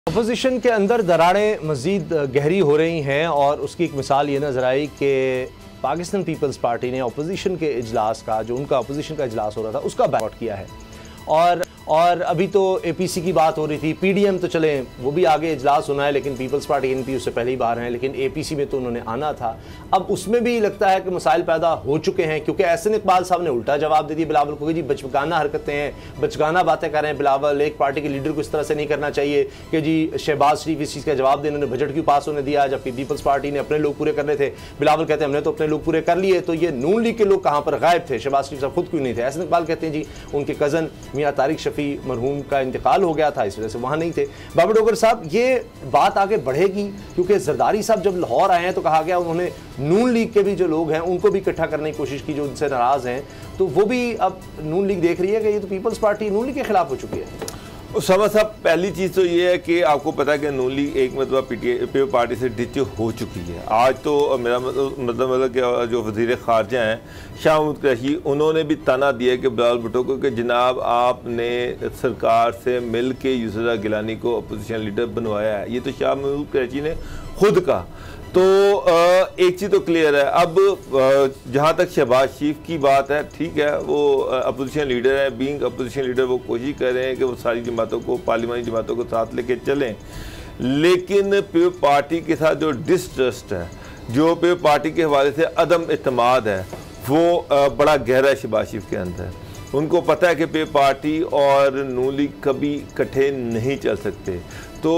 Opposition के अंदर दरारें मज़ीद गहरी हो रही हैं और उसकी एक मिसाल ये नज़र आई कि पाकिस्तान पीपल्स पार्टी ने अपोजिशन के इजलास का, जो उनका अपोजिशन का इजलास हो रहा था, उसका बैकआउट किया है। और अभी तो एपीसी की बात हो रही थी, पीडीएम तो चले वो भी आगे इजलास होना है, लेकिन पीपल्स पार्टी एनपी उससे पहले ही बाहर हैं, लेकिन एपीसी में तो उन्होंने आना था। अब उसमें भी लगता है कि मसाइल पैदा हो चुके हैं, क्योंकि एहसन इकबाल साहब ने उल्टा जवाब दे दिया बिलावल को कि जी बचगाना हरकतें हैं, बचगाना बातें कर रहे हैं बिलावल, एक पार्टी के लीडर को इस तरह से नहीं करना चाहिए कि जी शहबाज शरीफ इस चीज़ का जवाब देने, उन्होंने बजट क्यों पास होने दिया जबकि पीपल्स पार्टी ने अपने लोग पूरे करने थे। बिलावल कहते हैं हमने तो अपने लोग पूरे कर लिए, तो ये नून लीग के लोग कहाँ पर गायब थे, शहबाज शरीफ साहब खुद क्यों नहीं थे। एहसन इकबाल कहते हैं जी उनके कज़न मियाँ तारिक शफी मरहूम का इंतकाल हो गया था, इस वजह से वहाँ नहीं थे। बाबर डोगर साहब, ये बात आगे बढ़ेगी क्योंकि जरदारी साहब जब लाहौर आए हैं तो कहा गया उन्होंने नून लीग के भी जो लोग हैं उनको भी इकट्ठा करने की कोशिश की जो उनसे नाराज़ हैं, तो वो भी अब नून लीग देख रही है कि ये तो पीपल्स पार्टी नून लीग के खिलाफ हो चुकी है। उसामा साहब, पहली चीज़ तो ये है कि आपको पता है कि नून लीग एक मतलब पीपल्स पार्टी से डिच हो चुकी है। आज तो मेरा मतलब कि जो वज़ीर ख़ारजा हैं शाह महमूद कुरैशी, उन्होंने भी ताना दिया कि बिलावल भुट्टो को कि जनाब आपने सरकार से मिल के यूसुफ गिलानी को अपोजिशन लीडर बनवाया है। ये तो शाह महमूद कुरैशी ने खुद कहा। तो एक चीज़ तो क्लियर है। अब जहाँ तक शहबाज शरीफ की बात है, ठीक है, वो अपोजिशन लीडर है, बीइंग अपोजिशन लीडर वो कोशिश कर रहे हैं कि वो सारी जमातों को, पार्लियामानी जमातों को साथ लेके चलें, लेकिन पीपल्स पार्टी के साथ जो डिस्ट्रस्ट है, जो पीपल्स पार्टी के हवाले से अदम एतमाद है, वो बड़ा गहरा है शहबाज शरीफ के अंदर। उनको पता है कि पीपल्स पार्टी और नून लीग कभी इकट्ठे नहीं चल सकते, तो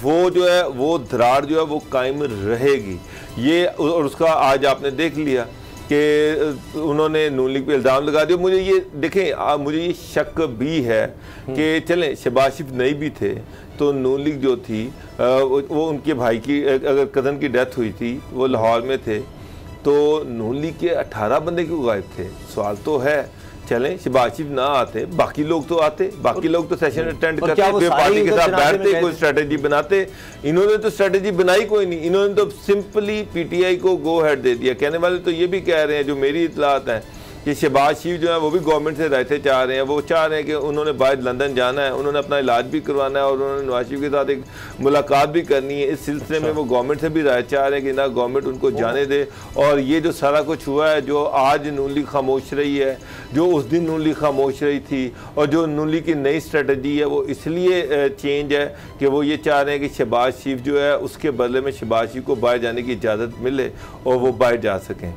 वो जो है वो दरार जो है वो कायम रहेगी। ये और उसका आज आपने देख लिया कि उन्होंने नून लीग पे इल्ज़ाम लगा दिया। मुझे ये देखें, मुझे ये शक भी है कि चलें शहबाज शरीफ नहीं भी थे तो नून लीग जो थी वो उनके भाई की अगर कज़न की डेथ हुई थी, वो लाहौर में थे, तो नून लीग के 18 बंदे क्यों गायब थे? सवाल तो है। चलें शहबाज शरीफ ना आते, बाकी लोग तो आते, बाकी लोग तो सेशन अटेंड करते, पार्टी के साथ बैठते, कोई स्ट्रेटेजी बनाते। इन्होंने तो स्ट्रेटेजी बनाई कोई नहीं, इन्होंने तो सिंपली पीटीआई को गो हेड दे दिया। कहने वाले तो ये भी कह रहे हैं, जो मेरी इतलात है, कि शहबाज शरीफ जो है वो भी गवर्नमेंट से रायते चाह रहे हैं। वो चाह रहे हैं कि उन्होंने बाहर लंदन जाना है, उन्होंने अपना इलाज भी करवाना है और उन्होंने नवाज शरीफ के साथ एक मुलाकात भी करनी है। इस सिलसिले में वो गवर्नमेंट से भी राय चाह रहे हैं कि ना गवर्नमेंट उनको जाने दे। और ये जो सारा कुछ हुआ है, जो आज नून लीग खामोश रही है, जो उस दिन नून लीग खामोश रही थी, और जो नून लीग की नई स्ट्रेटजी है वो इसलिए चेंज है कि वो ये चाह रहे हैं कि शहबाज शरीफ जो है उसके बदले में शहबाज शरीफ को बाहर जाने की इजाज़त मिले और वो बाहर जा सकें।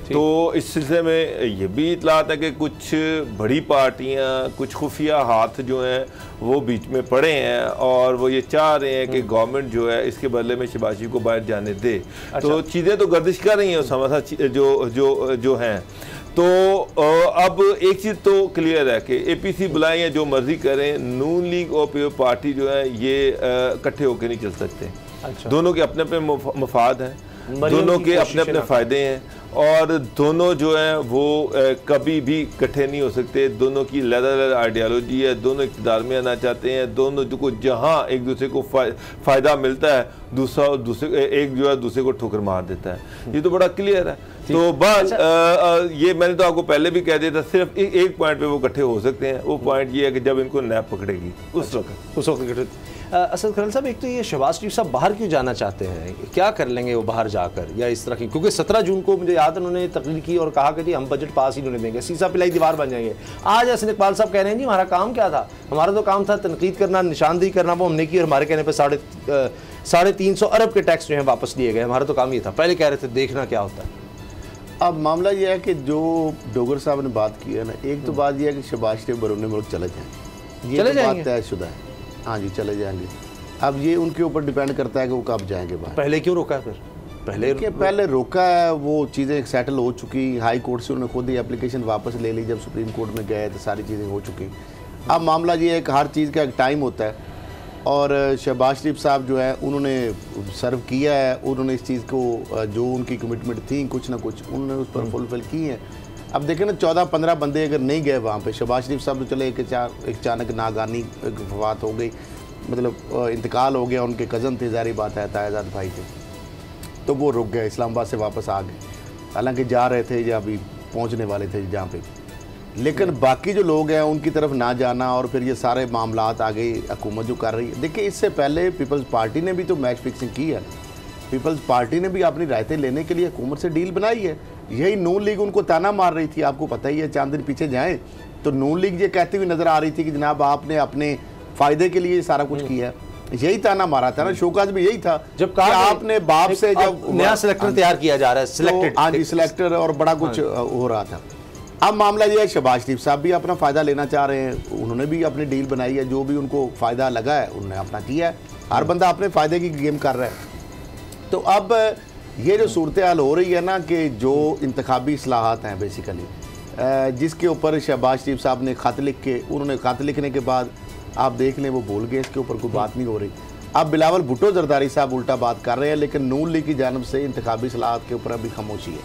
तो इस सिलसिले में ये भी इतलात है कि कुछ बड़ी पार्टियां, कुछ खुफिया हाथ जो हैं वो बीच में पड़े हैं और वो ये चाह रहे हैं कि गवर्नमेंट जो है इसके बदले में शहबाज शरीफ को बाहर जाने दे। अच्छा। तो चीज़ें तो गर्दिश कर रही हैं समझा जो हैं। तो अब एक चीज़ तो क्लियर है कि एपीसी बुलाएं या जो मर्जी करें, नून लीग और पीपल्स पार्टी जो है ये इकट्ठे होकर नहीं चल सकते। अच्छा। दोनों के अपने अपने मफाद हैं, दोनों के अपने अपने फ़ायदे हैं और दोनों जो हैं वो कभी भी इकट्ठे नहीं हो सकते। दोनों की अलग-अलग आइडियालॉजी है, दोनों इक़्तिदार में आना चाहते हैं, दोनों को जहाँ एक दूसरे को फ़ायदा मिलता है एक जो है दूसरे को ठोकर मार देता है। ये तो बड़ा क्लियर है। तो बस ये मैंने तो आपको पहले भी कह दिया था, सिर्फ एक पॉइंट पे वो इकट्ठे हो सकते हैं। वो पॉइंट ये है कि जब इनको नैप पकड़ेगी उस वक्त। असद खरल साहब, एक तो ये शहबाज शरीफ साहब बाहर क्यों जाना चाहते हैं, क्या कर लेंगे वो बाहर जाकर, या इस तरह की, क्योंकि 17 जून को मुझे याद है उन्होंने तकरीर की और कहा कि जी हम बजट पास ही नहीं देंगे, सीसा पिलाई दीवार बन जाएंगे। आज एहसन इकबाल साहब कह रहे हैं जी हमारा काम क्या था, हमारा तो काम था तनकीद करना, निशानदेही करना, वो हमने की और हमारे कहने पर 350 अरब के टैक्स जो हैं वापस लिए गए। हमारा तो काम ये था, पहले कह रहे थे देखना क्या होता है। अब मामला यह है कि जो डोगर साहब ने बात की है ना, एक तो बात यह है कि शहबाज शरीफ बैरून मुल्क चले जाएँ, ये बात तयशुदा है। हाँ जी, चले जाएंगे। अब ये उनके ऊपर डिपेंड करता है कि वो कब जाएंगे बाहर। पहले क्यों रोका है फिर? पहले रोका है, वो चीज़ें सेटल हो चुकी, हाई कोर्ट से उन्होंने खुद ही एप्लीकेशन वापस ले ली, जब सुप्रीम कोर्ट में गए तो सारी चीज़ें हो चुकी। अब मामला ये है कि हर चीज़ का एक टाइम होता है और शहबाज शरीफ साहब जो है उन्होंने सर्व किया है, उन्होंने इस चीज़ को जो उनकी कमिटमेंट थी कुछ ना कुछ उन्होंने उस पर फुलफिल की है। अब देखें ना, 14-15 बंदे अगर नहीं गए वहाँ पे, शहबाज शरीफ साहब तो चले एक अचानक नागानी वफात हो गई, मतलब इंतकाल हो गया, उनके कज़न थे, ज़ाहिर बात है तायाजाद भाई थे, तो वो रुक गए, इस्लामाबाद से वापस आ गए, हालांकि जा रहे थे या अभी पहुँचने वाले थे जहाँ पे। लेकिन बाकी जो लोग हैं उनकी तरफ ना जाना और फिर ये सारे मामलात आगे हुकूमत जो कर रही है। देखिए, इससे पहले पीपल्स पार्टी ने भी तो मैच फिक्सिंग की है। पीपल्स पार्टी ने भी अपनी रायतें लेने के लिए हुकूमत से डील बनाई है। यही नून लीग उनको ताना मार रही थी, आपको पता ही है। चांद दिन पीछे जाएं तो नून लीग ये कहती हुई नजर आ रही थी कि जनाब आपने अपने फ़ायदे के लिए सारा कुछ किया है। यही ताना मारा था ना, शोकाज भी यही था जब कहा आपने बाप से जब नया सिलेक्टर तैयार किया जा रहा है, सिलेक्टेड हाँ जी, सिलेक्टर और बड़ा कुछ हो रहा था। अब मामला ये है, शहबाज शरीफ साहब भी अपना फ़ायदा लेना चाह रहे हैं, उन्होंने भी अपनी डील बनाई है। जो भी उनको फ़ायदा लगा है उन्होंने अपना किया है। हर बंदा अपने फ़ायदे की गेम कर रहा है। तो अब ये जो सूरत हाल हो रही है ना कि जो इंतखाबी इस्लाहात हैं बेसिकली, जिसके ऊपर शहबाज शरीफ साहब ने ख़त लिख के, उन्होंने ख़त लिखने के बाद आप देख लें वो भूल गए, इसके ऊपर कोई बात नहीं हो रही। अब बिलावल भुट्टो जरदारी साहब उल्टा बात कर रहे हैं, लेकिन नून लीग की जानब से इंतखाबी इस्लाहात के ऊपर अभी खामोशी है।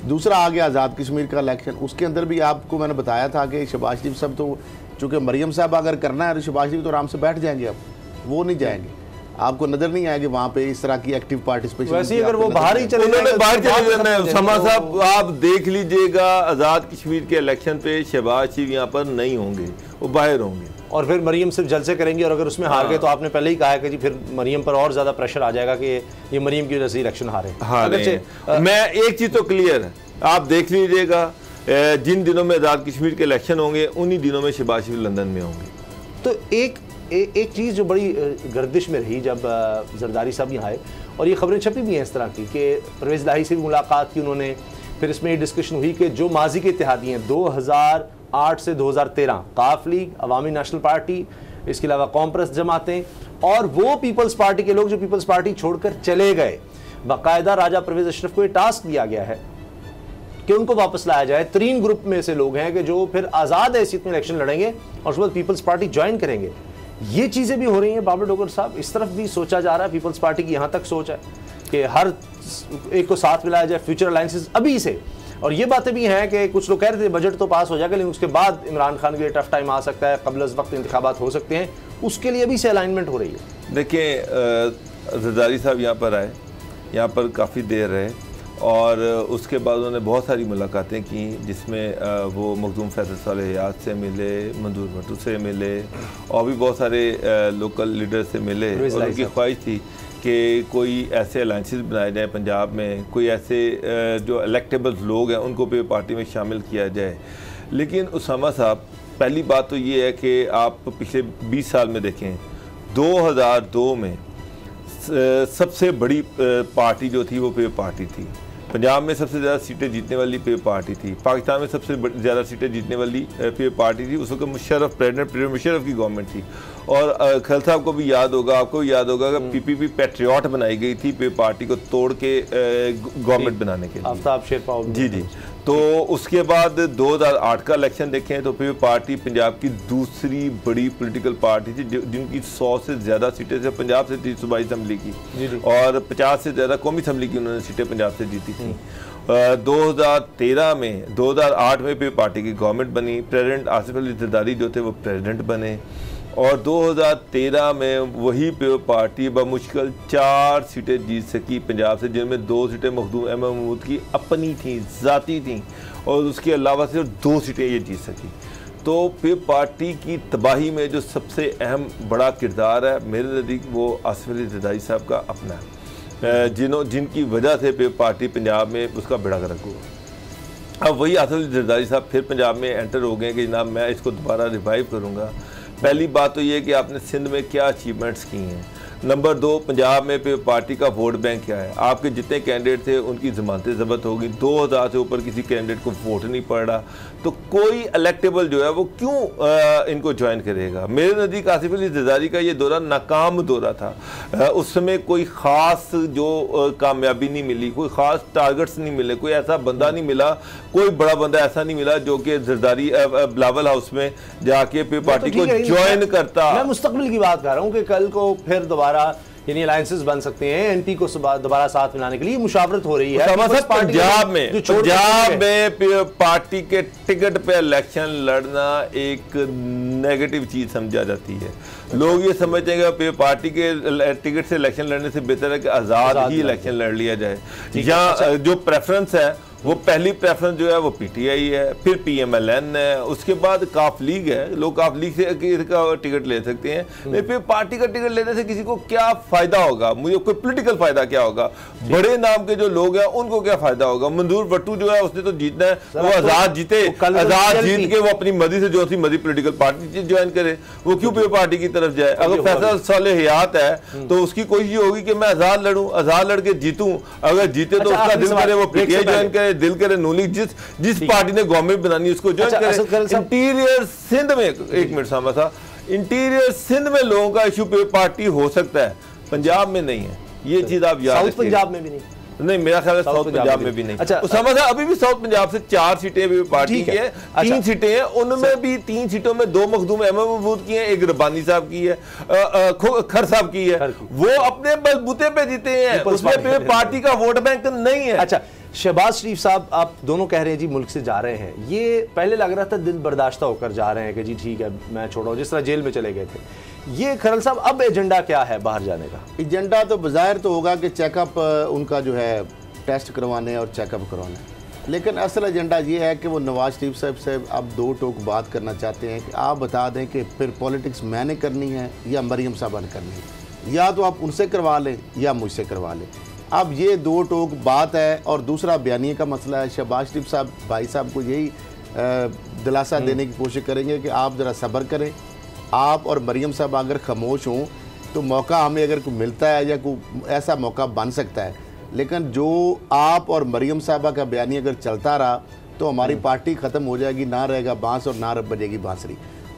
दूसरा आ गया आज़ाद कश्मीर का इलेक्शन, उसके अंदर भी आपको मैंने बताया था कि शहबाज शरीफ साहब तो, चूँकि मरियम साहब अगर करना है तो शहबाज शरीफ तो आराम से बैठ जाएंगे, अब वो नहीं जाएंगे। आपको नजर नहीं आएगी वहाँ पे इस तरह की एक्टिव पार्टिसिपेशन। वैसे अगर वो बाहर ही चले उन्होंने बाहर चले जाना है। समा साहब आप देख लीजिएगा, आज़ाद कश्मीर के इलेक्शन पे शहबाज शरीफ यहाँ पर नहीं होंगे, वो बाहर होंगे और फिर मरियम सिर्फ जलसे करेंगे। और अगर उसमें हार गए तो आपने पहले ही कहा है कि जी फिर मरियम पर और ज्यादा प्रेशर आ जाएगा कि ये मरियम की वजह से इलेक्शन हारे। मैं एक चीज तो क्लियर है, आप देख लीजिएगा जिन दिनों में आज़ाद कश्मीर के इलेक्शन होंगे उन्हीं दिनों में शहबाज शरीफ लंदन में होंगे। तो एक चीज़ जो बड़ी गर्दिश में रही जब जरदारी साहब यहाँ आए, और ये खबरें छपी भी हैं इस तरह की कि परवेज़ इलाही से भी मुलाकात की उन्होंने, फिर इसमें ये डिस्कशन हुई कि जो माजी के इत्तेहादी हैं 2008 से 2013, काफ लीग, अवामी नेशनल पार्टी, इसके अलावा कॉम्प्रेस जमातें और वो पीपल्स पार्टी के लोग जो पीपल्स पार्टी छोड़कर चले गए, बाकायदा राजा परवेज़ अशरफ को ये टास्क दिया गया है कि उनको वापस लाया जाए। 3 ग्रुप में से लोग हैं कि जो फिर आज़ाद हैसियत में इलेक्शन लड़ेंगे और उसके बाद पीपल्स पार्टी ज्वाइन करेंगे। ये चीज़ें भी हो रही हैं बाबर डोगर साहब, इस तरफ भी सोचा जा रहा है। पीपल्स पार्टी की यहाँ तक सोच है कि हर एक को साथ मिलाया जाए, फ्यूचर अलायंसेस अभी से। और ये बातें भी हैं कि कुछ लोग कह रहे थे बजट तो पास हो जाएगा लेकिन उसके बाद इमरान खान के लिए टफ टाइम आ सकता है, कबल वक्त इंतखाबात हो सकते हैं, उसके लिए अभी से अलाइनमेंट हो रही है। देखिए, जरदारी साहब यहाँ पर आए, यहाँ पर काफ़ी देर रहे और उसके बाद उन्होंने बहुत सारी मुलाकातें की, जिसमें वो मखदूम फैसल सालेह हयात से मिले, मंजूर भट्टू से मिले और भी बहुत सारे लोकल लीडर से मिले। और उनकी ख्वाहिश थी कि कोई ऐसे अलायंसेस बनाए जाए पंजाब में, कोई ऐसे जो इलेक्टेबल लोग हैं उनको भी पार्टी में शामिल किया जाए। लेकिन उसामा साहब, पहली बात तो ये है कि आप पिछले 20 साल में देखें, 2002 में सबसे बड़ी पार्टी जो थी वो पे पार्टी थी। पंजाब में सबसे ज़्यादा सीटें जीतने वाली पे पार्टी थी। पाकिस्तान में सबसे ज़्यादा सीटें जीतने वाली पे पार्टी थी। उस वक्त मुशर्रफ प्रेसिडेंट मुशर्रफ की गवर्नमेंट थी। और खल साहब को भी याद होगा, आपको भी याद होगा कि पीपीपी पैट्रियट बनाई गई थी पे पार्टी को तोड़ के गवर्नमेंट बनाने के लिए। आफ्ताब शेरपाव जी। तो उसके बाद 2008 का इलेक्शन देखें तो फिर पार्टी पंजाब की दूसरी बड़ी पॉलिटिकल पार्टी थी जिनकी 100 से ज़्यादा सीटें से पंजाब से थी सूबाई असम्बली की, और 50 से ज़्यादा कौमी असम्बली की उन्होंने सीटें पंजाब से जीती थी। 2008 में फिर पार्टी की गवर्नमेंट बनी, प्रेसिडेंट आसिफ अली जरदारी जो थे वो प्रेसिडेंट बने, और 2013 में वही पे पार्टी बमुश्किल 4 सीटें जीत सकी पंजाब से, जिनमें 2 सीटें मखदूम अहमद महमूद की अपनी थी, ज़ाती थी, और उसके अलावा सिर्फ 2 सीटें ये जीत सकी। तो पे पार्टी की तबाही में जो सबसे अहम बड़ा किरदार है मेरे नज़दीक वो आसिफ अली जरदारी साहब का अपना है, जिनकी वजह से पे पार्टी पंजाब में उसका बेड़ा गर्क हुआ। अब वही आसिफ अली जरदारी साहब फिर पंजाब में एंटर हो गए कि जनाब मैं इसको दोबारा रिवाइव करूँगा। पहली बात तो ये कि आपने सिंध में क्या अचीवमेंट्स की हैं। नंबर 2, पंजाब में पे पार्टी का वोट बैंक क्या है। आपके जितने कैंडिडेट थे उनकी ज़मानतें ज़ब्त हो गई, 2000 से ऊपर किसी कैंडिडेट को वोट नहीं पड़ रहा, तो कोई इलेक्टेबल जो है वो क्यों इनको ज्वाइन करेगा। मेरे नज़दीक आसिफ अली जरदारी का ये दौरा नाकाम दौरा था। उस समय कोई ख़ास जो कामयाबी नहीं मिली, कोई ख़ास टारगेट्स नहीं मिले, कोई ऐसा बंदा नहीं मिला, कोई बड़ा बंदा ऐसा नहीं मिला जो कि जरदारी बिलावल हाउस में जाके पे पार्टी को ज्वाइन करता। मैं मुस्तकबिल की बात कर रहा हूँ कि कल को फिर दोबारा यानी अलायंसेस बन सकते हैं एनपी को दोबारा साथ मिलाने के लिए मुशावरत हो रही है। पंजाब में पार्टी के टिकट पे इलेक्शन लड़ना एक नेगेटिव चीज समझा जाती है। लोग ये समझते हैं कि पार्टी के टिकट से इलेक्शन लड़ने से बेहतर है कि आज़ाद ही इलेक्शन लड़ लिया जाए। या जो प्रेफरेंस है वो पहली प्रेफरेंस जो है वो पीटीआई है, फिर पीएमएलएन है, उसके बाद काफ लीग है। लोग काफ लीग से का टिकट ले सकते हैं, लेकिन फिर पार्टी का टिकट लेने से किसी को क्या फायदा होगा, मुझे कोई पॉलिटिकल फायदा क्या होगा, बड़े नाम के जो लोग हैं उनको क्या फायदा होगा। मंजूर भट्टू जो है उसने तो जीतना है, वो आजाद जीते, आजाद जीत के वो अपनी मर्जी से जो सी मर्जी पॉलिटिकल पार्टी ज्वाइन करे, वो क्यों पीपल पार्टी की तरफ जाए। अगर फैसल साले हयात है तो उसकी कोशिश होगी कि मैं आजाद लड़ूं, आजाद लड़के जीतूं, अगर जीते तो उसका दिल करे वो पीटीआई ज्वाइन करे, दिल करे नून लीग, जिस पार्टी ने गवर्नमेंट बनानी उसको ज्वाइन करे। इंटीरियर सिंध में, एक मिनट सामा था, इंटीरियर सिंध में लोगों का इशू पे पार्टी हो सकता है, पंजाब में नहीं है, ये चीज आप याद रखिए। साउथ पंजाब में भी नहीं, मेरा ख्याल है साउथ पंजाब में भी नहीं। अच्छा, उसामा साहब अभी भी साउथ पंजाब से 4 सीटें भी पार्टी की है, 3 सीटें हैं, उनमें भी 3 सीटों में 2 मखदूम अहमद महमूद की हैं, एक रब्बानी साहब की है, खर साहब की है, वो अपने बलबूते पे जीते हैं, उसमें पार्टी का वोट बैंक नहीं है। अच्छा, शहबाज शरीफ साहब आप दोनों कह रहे हैं जी मुल्क से जा रहे हैं, ये पहले लग रहा था दिल बर्दाश्ता होकर जा रहे हैं कि जी ठीक है मैं छोड़ो, जिस तरह जेल में चले गए थे। ये खरल साहब अब एजेंडा क्या है बाहर जाने का? एजेंडा तो बाज़ाहिर तो होगा कि चेकअप उनका जो है टेस्ट करवाने और चेकअप करवाने, लेकिन असल एजेंडा ये है कि वो नवाज शरीफ साहब से अब 2 टोक बात करना चाहते हैं कि आप बता दें कि फिर पॉलिटिक्स मैंने करनी है या मरीम साहबा ने करनी है, या तो आप उनसे करवा लें या मुझसे करवा लें। अब ये 2 टोक बात है। और दूसरा बयानिए का मसला है। शहबाज शरीफ साहब भाई साहब को यही दिलासा देने की कोशिश करेंगे कि आप ज़रा सब्र करें, आप और मरीम साहब अगर खामोश हों तो मौका हमें अगर कोई मिलता है या कोई ऐसा मौका बन सकता है, लेकिन जो आप और मरीम साहबा का बयानी अगर चलता रहा तो हमारी पार्टी ख़त्म हो जाएगी, ना रहेगा बांस और ना बजेगी बांसुरी।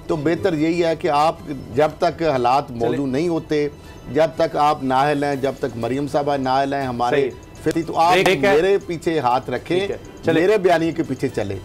तो बेहतर यही है कि आप जब तक हालात मौजूद नहीं होते, जब तक आप ना हिलें, जब तक मरीम साहबा ना हिलें हमारे फिर, तो आप मेरे पीछे हाथ रखें, मेरे बयानी के पीछे चले।